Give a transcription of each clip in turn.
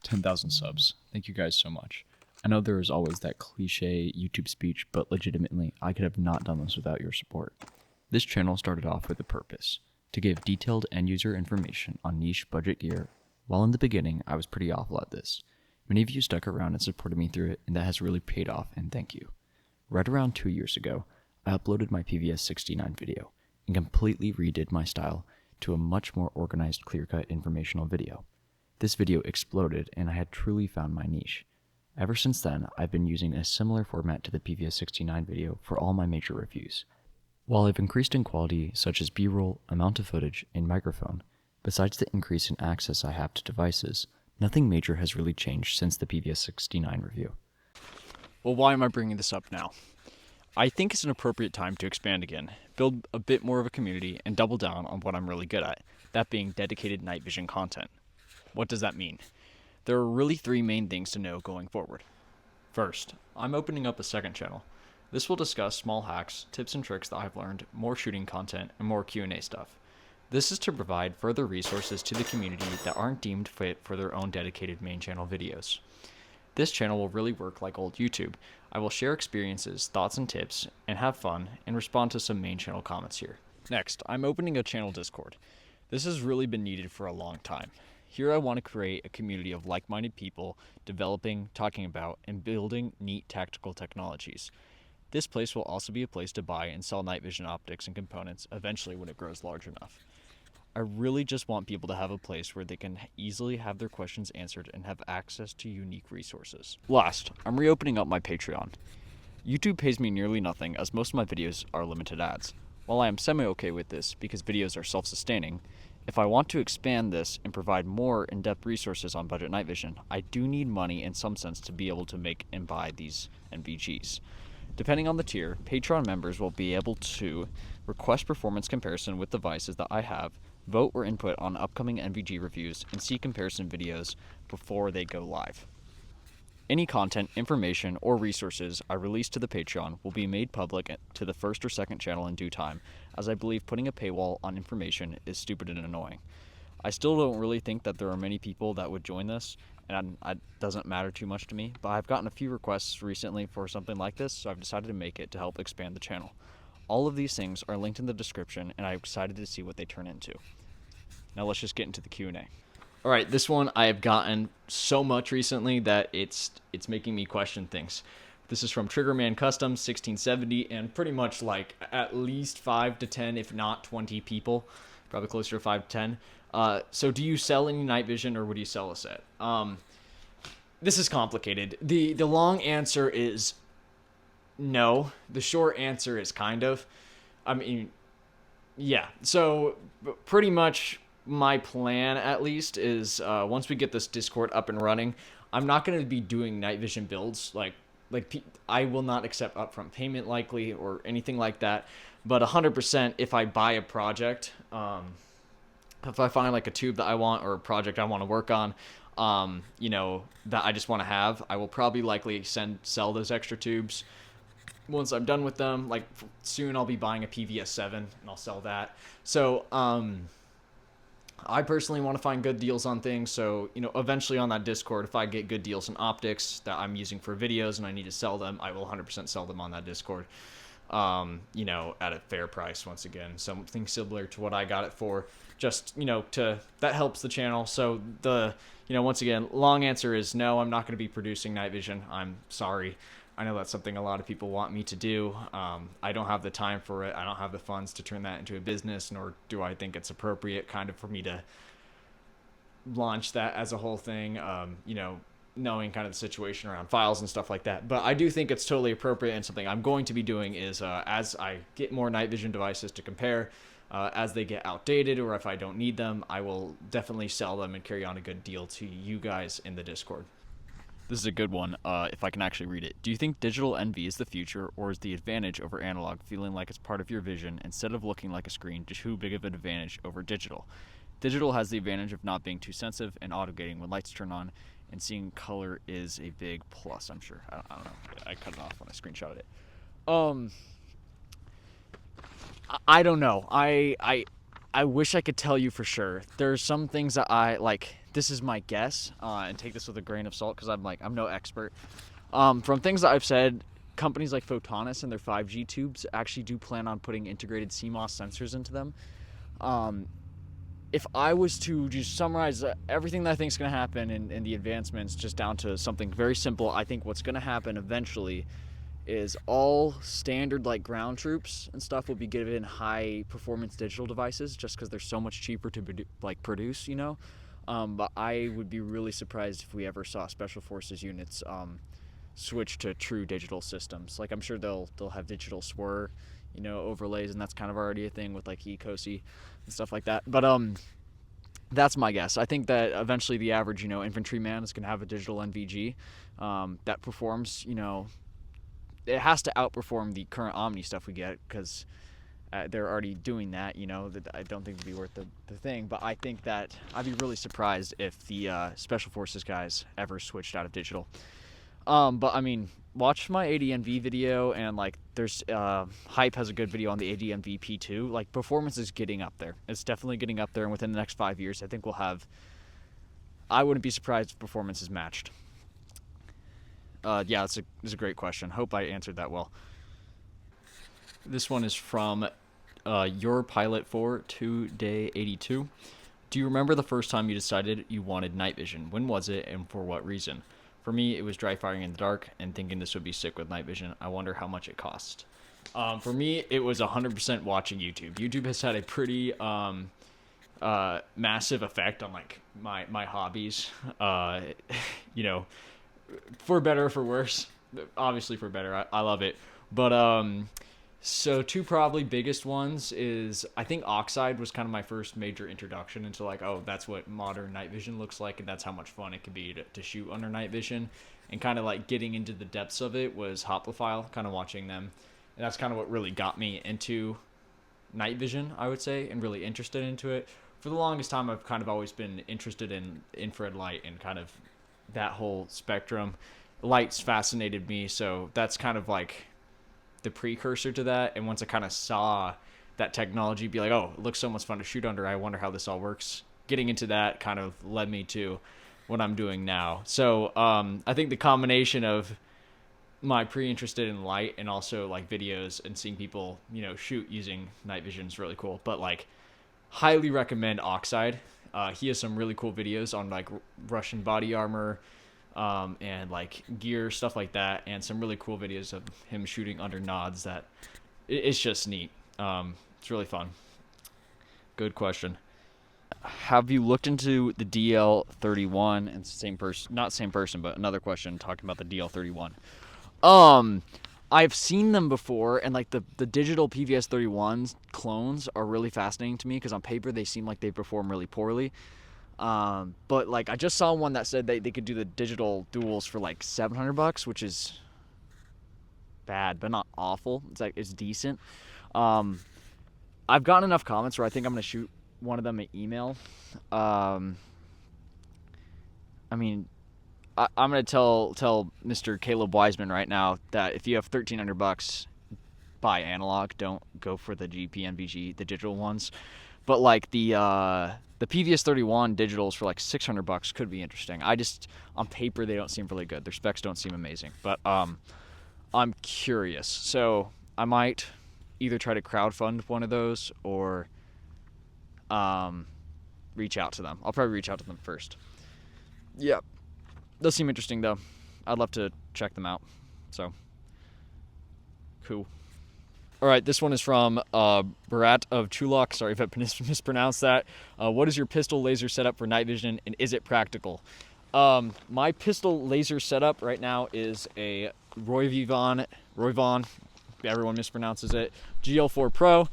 10,000 subs. Thank you guys so much. I know there is always that cliche YouTube speech, but legitimately, I could have not done this without your support. This channel started off with a purpose, to give detailed end-user information on niche budget gear. While in the beginning, I was pretty awful at this. Many of you stuck around and supported me through it, and that has really paid off, and thank you. Right around 2 years ago, I uploaded my PVS 69 video and completely redid my style to a much more organized, clear-cut informational video. This video exploded, and I had truly found my niche. Ever since then, I've been using a similar format to the PVS 69 video for all my major reviews. While I've increased in quality, such as B-roll, amount of footage, and microphone, besides the increase in access I have to devices, nothing major has really changed since the PVS 69 review. Well, why am I bringing this up now? I think it's an appropriate time to expand again, build a bit more of a community, and double down on what I'm really good at, that being dedicated night vision content. What does that mean? There are really three main things to know going forward. First, I'm opening up a second channel. This will discuss small hacks, tips and tricks that I've learned, more shooting content, and more Q&A stuff. This is to provide further resources to the community that aren't deemed fit for their own dedicated main channel videos. This channel will really work like old YouTube. I will share experiences, thoughts and tips, and have fun, and respond to some main channel comments here. Next, I'm opening a channel Discord. This has really been needed for a long time. Here I want to create a community of like-minded people developing, talking about, and building neat tactical technologies. This place will also be a place to buy and sell night vision optics and components eventually when it grows large enough. I really just want people to have a place where they can easily have their questions answered and have access to unique resources. Last, I'm reopening up my Patreon. YouTube pays me nearly nothing as most of my videos are limited ads. While I am semi-okay with this because videos are self-sustaining, if I want to expand this and provide more in-depth resources on budget night vision, I do need money in some sense to be able to make and buy these NVGs. Depending on the tier, Patreon members will be able to request performance comparison with devices that I have, vote or input on upcoming NVG reviews, and see comparison videos before they go live. Any content, information, or resources I release to the Patreon will be made public to the first or second channel in due time, as I believe putting a paywall on information is stupid and annoying. I still don't really think that there are many people that would join this, and it doesn't matter too much to me, but I've gotten a few requests recently for something like this, so I've decided to make it to help expand the channel. All of these things are linked in the description, and I'm excited to see what they turn into. Now let's just get into the Q&A. All right, this one I have gotten so much recently that it's making me question things. This is from Triggerman Custom 1670, and pretty much like at least 5 to 10, if not 20 people, probably closer to 5 to 10. So do you sell any night vision, or would you sell a set? This is complicated. The long answer is no. The short answer is kind of. I mean, yeah. So pretty much my plan, at least, is once we get this Discord up and running, I'm not going to be doing night vision builds. Like I will not accept upfront payment likely or anything like that. But 100% if I buy a project, if I find like a tube that I want or a project I want to work on, that I just want to have, I will probably likely sell those extra tubes. Once I'm done with them, like soon I'll be buying a PVS 7 and I'll sell that. So, I personally want to find good deals on things. So, eventually on that Discord, if I get good deals in optics that I'm using for videos and I need to sell them, I will 100% sell them on that Discord. At a fair price, once again, something similar to what I got it for, just, that helps the channel. So once again, long answer is no, I'm not going to be producing night vision. I'm sorry. I know that's something a lot of people want me to do. I don't have the time for it. I don't have the funds to turn that into a business, nor do I think it's appropriate kind of for me to launch that as a whole thing, knowing kind of the situation around files and stuff like that. But I do think it's totally appropriate, and something I'm going to be doing is as I get more night vision devices to compare, as they get outdated or if I don't need them, I will definitely sell them and carry on a good deal to you guys in the Discord. This is a good one, if I can actually read it. Do you think digital NV is the future, or is the advantage over analog feeling like it's part of your vision instead of looking like a screen? Just too big of an advantage over digital? Digital has the advantage of not being too sensitive and auto-gating when lights turn on, and seeing color is a big plus, I'm sure. I don't know. I cut it off when I screenshotted it. I don't know. I wish I could tell you for sure. There's some things that I like. this is my guess, and take this with a grain of salt because I'm no expert. From things that I've said, companies like Photonis and their 5G tubes actually do plan on putting integrated CMOS sensors into them. If I was to just summarize everything that I think is going to happen in the advancements just down to something very simple, I think what's going to happen eventually is all standard like ground troops and stuff will be given high performance digital devices just because they're so much cheaper to produce, you know. But I would be really surprised if we ever saw special forces units switch to true digital systems. Like I'm sure they'll have digital SWIR, you know, overlays, and that's kind of already a thing with like ECOSI and stuff like that. But that's my guess. I think that eventually the average, you know, infantryman is going to have a digital NVG that performs, you know, it has to outperform the current Omni stuff we get because they're already doing that, you know, that I don't think it'd be worth the thing. But I think that I'd be really surprised if the Special Forces guys ever switched out of digital. But I mean, watch my ADNV video, and like there's Hype has a good video on the ADNV P2. Like performance is getting up there. It's definitely getting up there, and within the next 5 years, I think we'll have. I wouldn't be surprised if performance is matched. Yeah, it's a great question. Hope I answered that well. This one is from Your Pilot 4 2-Day 82. Do you remember the first time you decided you wanted night vision? When was it, and for what reason? For me, it was dry firing in the dark and thinking this would be sick with night vision. I wonder how much it cost. For me, it was 100% watching YouTube. YouTube has had a pretty massive effect on like my hobbies. You know, for better or for worse. Obviously for better. I love it. But so two probably biggest ones is I think Oxide was kind of my first major introduction into like, oh, that's what modern night vision looks like, and that's how much fun it can be to shoot under night vision. And kind of like getting into the depths of it was Hoplifile, kind of watching them. And that's kind of what really got me into night vision, I would say, and really interested into it. For the longest time, I've kind of always been interested in infrared light and kind of that whole spectrum. Light's fascinated me, so that's kind of like the precursor to that. And once I kind of saw that technology be like, oh, it looks so much fun to shoot under, I wonder how this all works. Getting into that kind of led me to what I'm doing now. So I think the combination of my pre-interested in light and also like videos and seeing people, you know, shoot using night vision is really cool. But like highly recommend Oxide. He has some really cool videos on like Russian body armor, and like gear, stuff like that, and some really cool videos of him shooting under nods that it's just neat. It's really fun. Good question. Have you looked into the DL31? And same person, not same person, but another question talking about the DL31. I've seen them before, and like the digital PVS-31s clones are really fascinating to me because on paper they seem like they perform really poorly. But like I just saw one that said they could do the digital duals for like $700, which is bad but not awful. It's like it's decent. I've gotten enough comments where I think I'm gonna shoot one of them an email. I mean, I'm gonna tell Mr. Caleb Wiseman right now that if you have $1,300, buy analog. Don't go for the GP-NVG, the digital ones. But like the PVS-31 digitals for like $600 could be interesting. I just on paper they don't seem really good. Their specs don't seem amazing. But I'm curious, so I might either try to crowdfund one of those or reach out to them. I'll probably reach out to them first. Yeah, those seem interesting though. I'd love to check them out. So cool. All right, this one is from Barat of Chulok. Sorry if I mispronounced that. What is your pistol laser setup for night vision, and is it practical? My pistol laser setup right now is a Roivon, everyone mispronounces it, GL4 Pro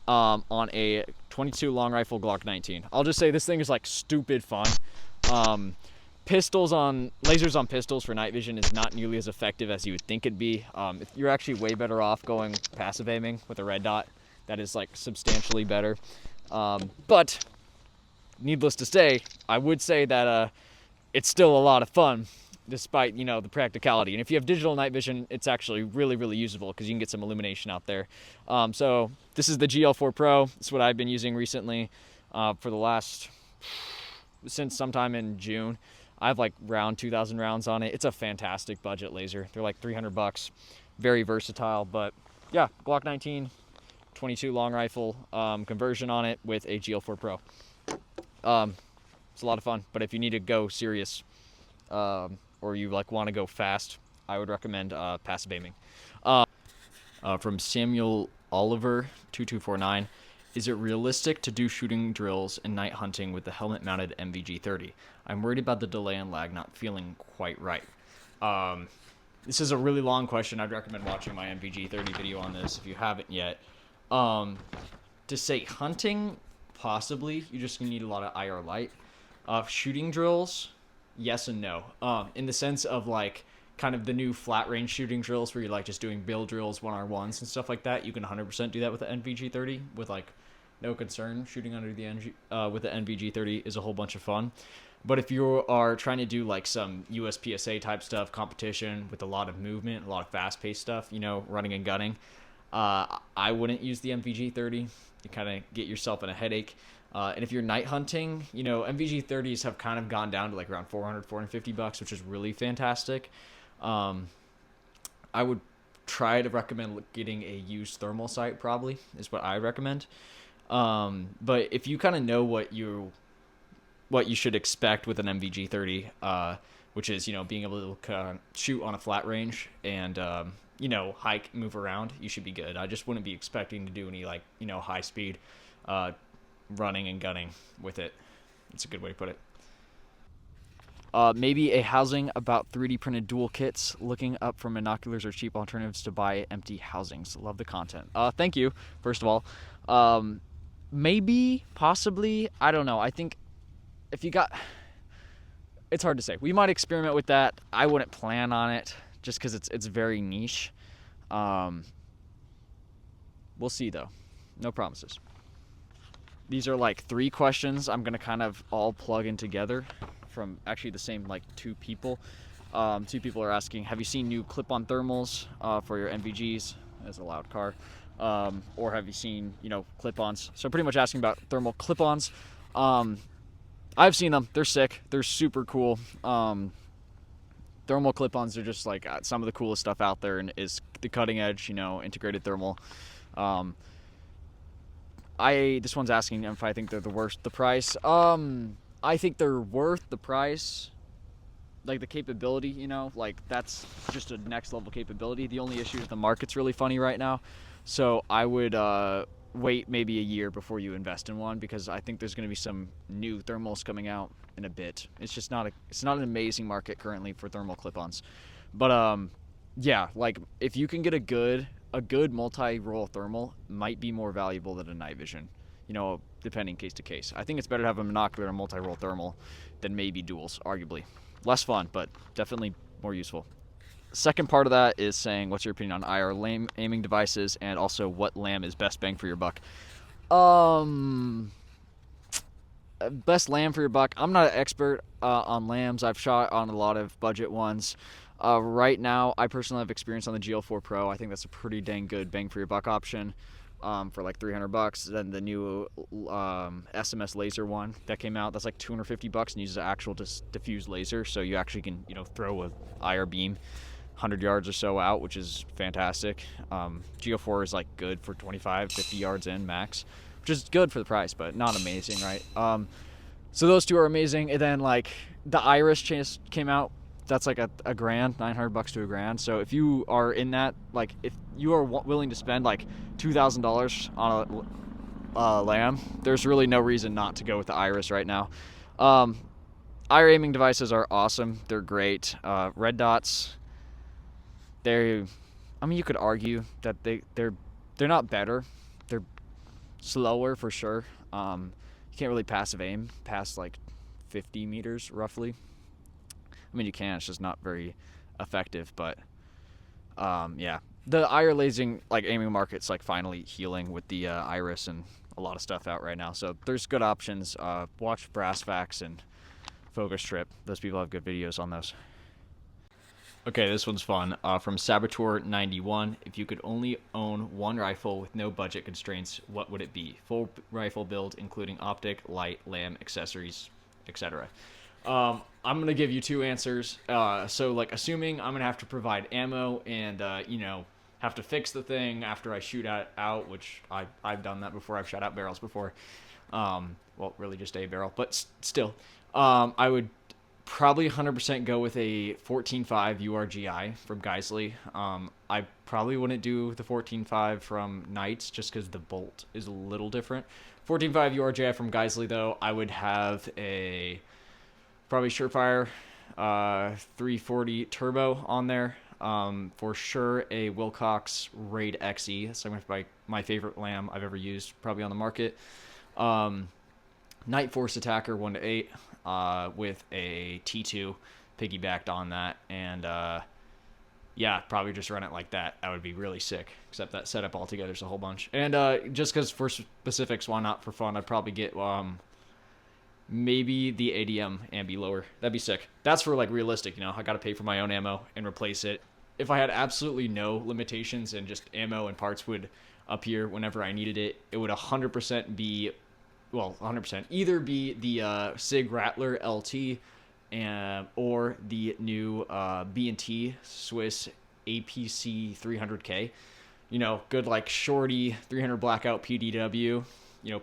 on a 22 long rifle Glock 19. I'll just say this thing is like stupid fun. Lasers on pistols for night vision is not nearly as effective as you would think it'd be. You're actually way better off going passive aiming with a red dot. That is like substantially better. But needless to say, I would say that it's still a lot of fun despite, you know, the practicality. And if you have digital night vision, it's actually really, really usable because you can get some illumination out there. So this is the GL4 Pro. It's what I've been using recently for the last since sometime in June. I have like around 2,000 rounds on it. It's a fantastic budget laser. They're like $300, very versatile. But yeah, Glock 19, 22 long rifle conversion on it with a GL4 Pro. It's a lot of fun. But if you need to go serious or you like want to go fast, I would recommend passive aiming. From Samuel Oliver 2249. Is it realistic to do shooting drills and night hunting with the helmet-mounted MVG-30? I'm worried about the delay and lag not feeling quite right. This is a really long question. I'd recommend watching my MVG-30 video on this if you haven't yet. To say hunting, possibly. You just need a lot of IR light. Shooting drills, yes and no. In the sense of like kind of the new flat range shooting drills where you're like just doing bill drills, 1R1s and stuff like that. You can 100% do that with the NVG-30 with like no concern. Shooting under the with the NVG-30 is a whole bunch of fun. But if you are trying to do like some USPSA type stuff, competition with a lot of movement, a lot of fast paced stuff, you know, running and gunning, I wouldn't use the MVG-30. You kind of get yourself in a headache. And if you're night hunting, you know, MVG-30s have kind of gone down to like around $400-$450, which is really fantastic. I would try to recommend getting a used thermal sight, probably is what I recommend. But if you kind of know what you should expect with an MVG-30, which is, you know, being able to shoot on a flat range and you know, hike, move around, you should be good. I just wouldn't be expecting to do any like, you know, high speed running and gunning with it. It's a good way to put it. Maybe a housing about 3D printed dual kits. Looking up for binoculars or cheap alternatives to buy empty housings. Love the content. Thank you, first of all. Maybe, possibly, I don't know. I think if you got... It's hard to say. We might experiment with that. I wouldn't plan on it just because it's very niche. We'll see, though. No promises. These are like 3 questions I'm going to kind of all plug in together from actually the same like 2 people. 2 people are asking, have you seen new clip-on thermals for your MVGs? That's a loud car. Or have you seen, you know, clip-ons? So pretty much asking about thermal clip-ons. I've seen them. They're sick. They're super cool. Thermal clip-ons are just like some of the coolest stuff out there, and is the cutting edge, you know, integrated thermal. This one's asking if I think they're worth the price. I think they're worth the price. Like the capability, you know, like that's just a next level capability. The only issue is the market's really funny right now. So I would wait maybe a year before you invest in one, because I think there's going to be some new thermals coming out in a bit. It's just not an amazing market currently for thermal clip-ons. But yeah, like if you can get a good multi-roll thermal, might be more valuable than a night vision, you know, depending case to case. I think it's better to have a monocular and multi-roll thermal than maybe duals, arguably. Less fun, but definitely more useful. Second part of that is saying, what's your opinion on IR aiming devices, and also what LAM is best bang for your buck? Best LAM for your buck. I'm not an expert on LAMs. I've shot on a lot of budget ones. Right now, I personally have experience on the GL4 Pro. I think that's a pretty dang good bang for your buck option for like $300. Then the new SMS laser one that came out, that's like $250 and uses an actual diffuse laser. So you actually can, you know, throw a IR beam 100 yards or so out, which is fantastic. GL4 is like good for 25, 50 yards in max, which is good for the price, but not amazing, right? So those 2 are amazing. And then like the Iris just came out. That's like a grand, $900 to $1,000. So if you are in that, like if you are willing to spend like $2,000 on a LAM, there's really no reason not to go with the Iris right now. IR aiming devices are awesome. They're great. Red dots, I mean, you could argue that they're not better. They're slower for sure. You can't really passive aim past like 50 meters roughly. I mean, you can, it's just not very effective, but yeah. The IR lasing like aiming market's like finally healing with the Iris and a lot of stuff out right now. So there's good options. Watch Brass Facts and Focus Trip. Those people have good videos on those. Okay, this one's fun. From Saboteur91, if you could only own one rifle with no budget constraints, what would it be? Full rifle build, including optic, light, LAM, accessories, etc. I'm gonna give you two answers. So like, assuming I'm gonna have to provide ammo and have to fix the thing after I shoot out, which I've done that before. I've shot out barrels before. Well, really just a barrel, but still, I would probably 100% go with a 14.5 URGI from Geisley. I probably wouldn't do the 14.5 from Knights just because the bolt is a little different. 14.5 URGI from Geisley, though, I would have a probably Surefire 340 turbo on there. For sure, a Wilcox Raid XE. That's my favorite lamb I've ever used, probably on the market. Night Force Attacker 1-8 with a T2 piggybacked on that, and yeah, probably just run it like that. That would be really sick. Except that setup altogether is a whole bunch. And just because for specifics, why not for fun? I'd probably get maybe the ADM ambi lower. That'd be sick. That's for like realistic, I got to pay for my own ammo and replace it. If I had absolutely no limitations and just ammo and parts would appear whenever I needed it, it would 100% be, well, 100% either be the Sig Rattler LT or the new B&T Swiss APC 300K. Good like shorty 300 blackout PDW,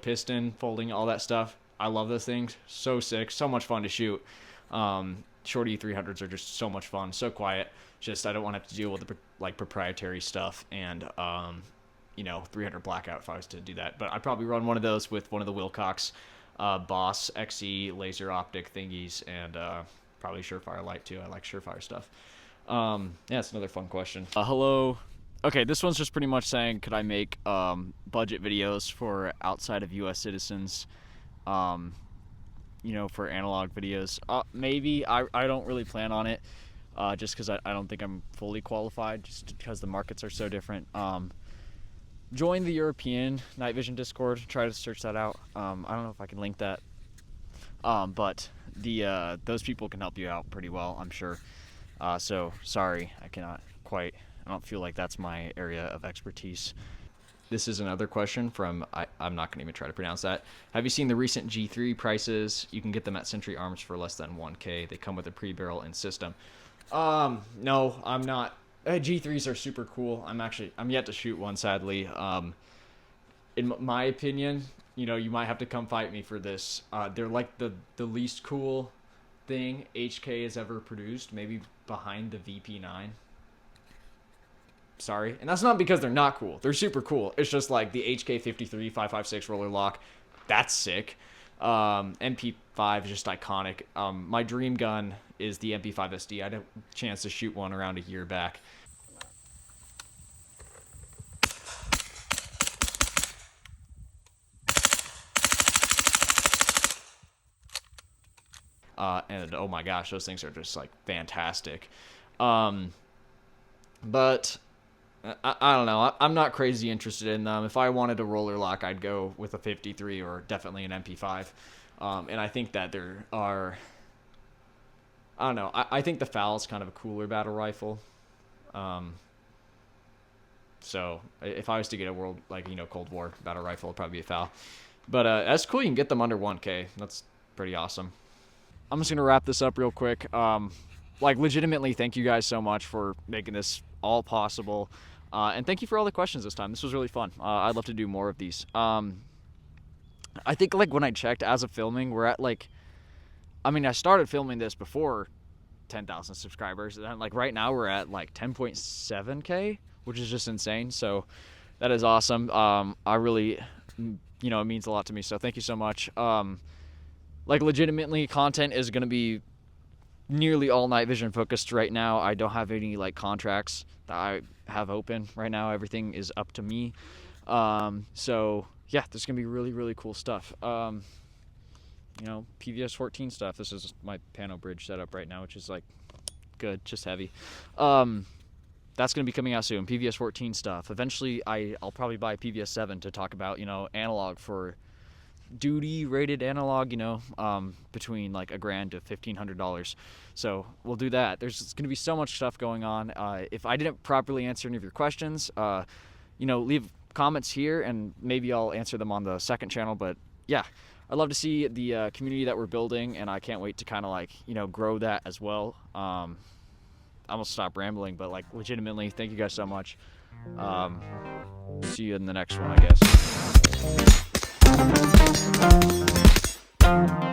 piston, folding, all that stuff. I love those things. So sick. So much fun to shoot. Shorty 300s are just so much fun. So quiet. Just I don't want to have to deal with the like proprietary stuff and 300 blackout if I was to do that. But I'd probably run one of those with one of the Wilcox Boss XE laser optic thingies and probably Surefire light too. I like Surefire stuff. Yeah, it's another fun question. Hello. Okay, this one's just pretty much saying, could I make budget videos for outside of U.S. citizens? For analog videos. Maybe. I don't really plan on it, just because I don't think I'm fully qualified, just because the markets are so different. Join the European Night Vision Discord. Try to search that out. I don't know if I can link that. But those people can help you out pretty well, I'm sure. So sorry, I cannot quite. I don't feel like that's my area of expertise. This is another question from, I'm not going to even try to pronounce that. Have you seen the recent G3 prices? You can get them at Century Arms for less than 1K. They come with a pre-barrel and system. No, I'm not. G3s are super cool. I'm yet to shoot one, sadly. In my opinion, you might have to come fight me for this. They're like the least cool thing HK has ever produced, maybe behind the VP9. Sorry. And that's not because they're not cool. They're super cool. It's just like the HK53 556 roller lock. That's sick. MP5 is just iconic. My dream gun is the MP5 SD. I had a chance to shoot one around a year back. And oh my gosh, those things are just like fantastic. But I don't know. I'm not crazy interested in them. If I wanted a roller lock, I'd go with a 53 or definitely an MP5. And I think that there are... I don't know. I think the FAL is kind of a cooler battle rifle. So if I was to get a world, Cold War battle rifle, it'd probably be a FAL. But that's cool. You can get them under 1K. That's pretty awesome. I'm just going to wrap this up real quick. Legitimately, thank you guys so much for making this all possible. And thank you for all the questions this time. This was really fun. I'd love to do more of these. I think when I checked as of filming, we're at I started filming this before 10,000 subscribers. And right now we're at 10.7K, which is just insane. So that is awesome. I really, it means a lot to me. So thank you so much. Legitimately, content is going to be nearly all night vision focused right now. I don't have any contracts that I have open right now. Everything is up to me. So yeah, there's gonna be really, really cool stuff. PVS 14 stuff. This is my pano bridge setup right now, which is good, just heavy. That's gonna be coming out soon. PVS 14 stuff. Eventually I'll probably buy PVS 7 to talk about, analog for duty rated analog, between $1,000 to $1,500. So we'll do that. There's going to be so much stuff going on. If I didn't properly answer any of your questions, leave comments here and maybe I'll answer them on the second channel. But yeah, I love to see the community that we're building, and I can't wait to kind of like grow that as well. I'm gonna stop rambling, but like legitimately, thank you guys so much. Um, See you in the next one, I guess.